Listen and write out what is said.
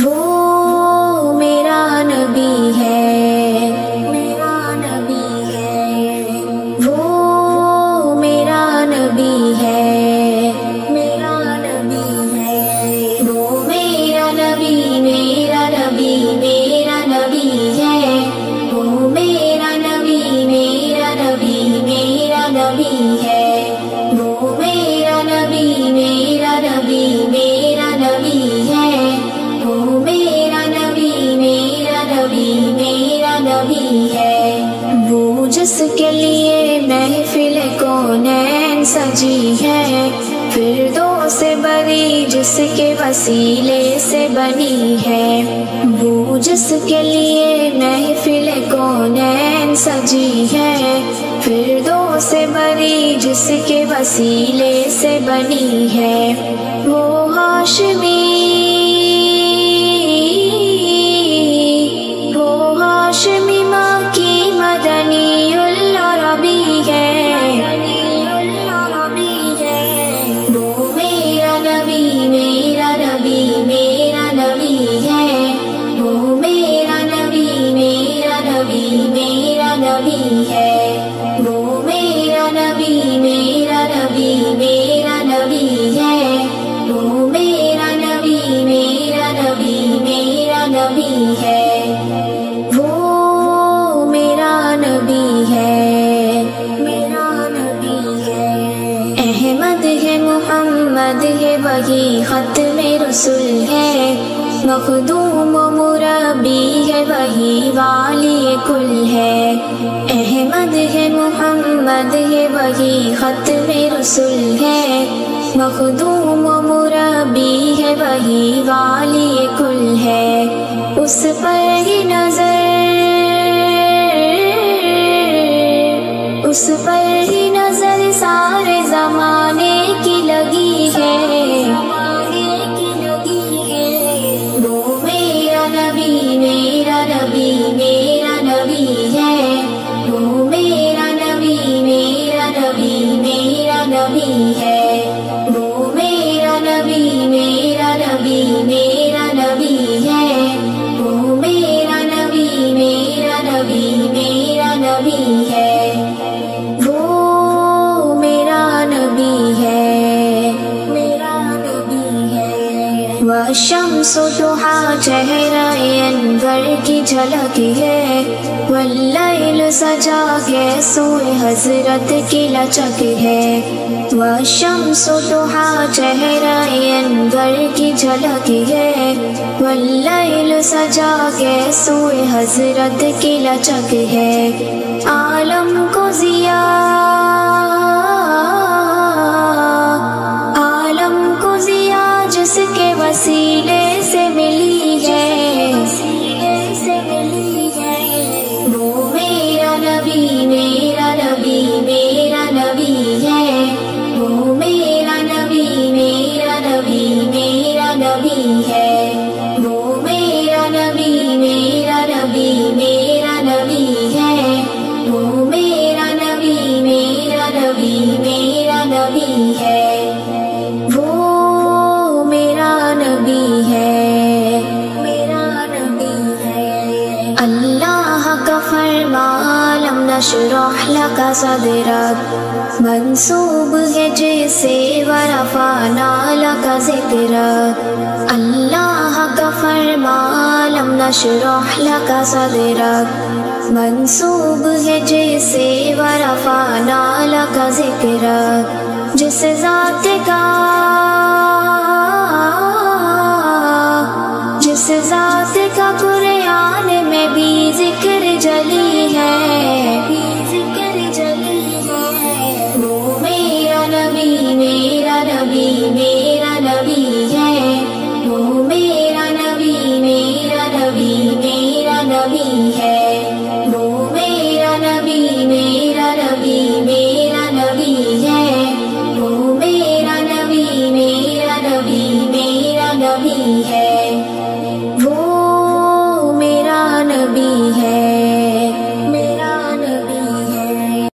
وہ میرا نبی ہے، میرا نبی ہے، وہ میرا نبی ہے، میرا نبی ہے، وہ میرا نبی، میرا نبی، میرا نبی ہے، وہ میرا نبی، میرا نبی، میرا نبی ہے، وہ میرا نبی، میرا نبی، میرا نبی ہے، وہ میرا نبی، میرا نبی، میرا نبی ہے، وہ جس کے لیے محفل کونین سجی ہے، فردوس بری جس کے وسیلے سے بنی ہے، وہ جس کے لیے محفل کونین سجی ہے، فردوس بری جس کے وسیلے سے بنی ہے، وہ ہاشمی، وہ ہاشمی ماں کی مدنی العربی ہے، وہ میرا نبی، میرا نبی، میرا نبی ہے، وہ میرا نبی، میرا نبی، میرا نبی ہے، وہ میرا نبی، میرا نبی، میرا نبی ہے، وہ میرا نبی، میرا نبی، میرا نبی ہے، وہ میرا نبی ہے، میرا نبی ہے، احمد ہے، محمد ہے، وہی ختم رسول ہے، مخدوم و مربی ہے، وہی والی کل ہے، احمد ہے، محمد ہے، وہی ختم رسول ہے، مخدوم و مربی ہے، وہی والی کل ہے، اس پر ہی نظر، اس پر ہی نظر سارے زمانے کی لگی ہے، وہ میرا نبی، میرا نبی، میرا نبی ہے، وہ میرا نبی، میرا نبی، میرا نبی ہے، وہ میرا نبی، میرا نبی، میرا نبی ہے، وہ میرا نبی، میرا نبی، میرا نبی ہے، وہ میرا نبی ہے، میرا نبی ہے، والشمس ضحیٰ چہرہ انور کی جھلک ہے، واللیل سجا کے سوئے حضرت کی لچک ہے، والشمس ضحیٰ چہرہ انور کی جھلک ہے، واللیل سجا کے سوئے حضرت کی لچک ہے، عالم کو ضیا، عالم کو ضیا جس کے وسیلے سے ملی ہے، وہ میرا نبی، میرا نبی، میرا نبی ہے، وہ میرا نبی، میرا نبی، میرا نبی ہے، وہ میرا نبی، میرا نبی، میرا نبی ہے، وہ میرا نبی، میرا نبی، میرا نبی ہے، وہ میرا نبی ہے، میرا نبی ہے، اللہ کا فرمان لم نشرح لک صدرک منسوب ہے جیسے ورفعنا لک ذکرک، اللہ کا فرمان لم نشرح لک صدرک منسوب ہے جیسے ورفعنا لک ذکرک، جس ذات کا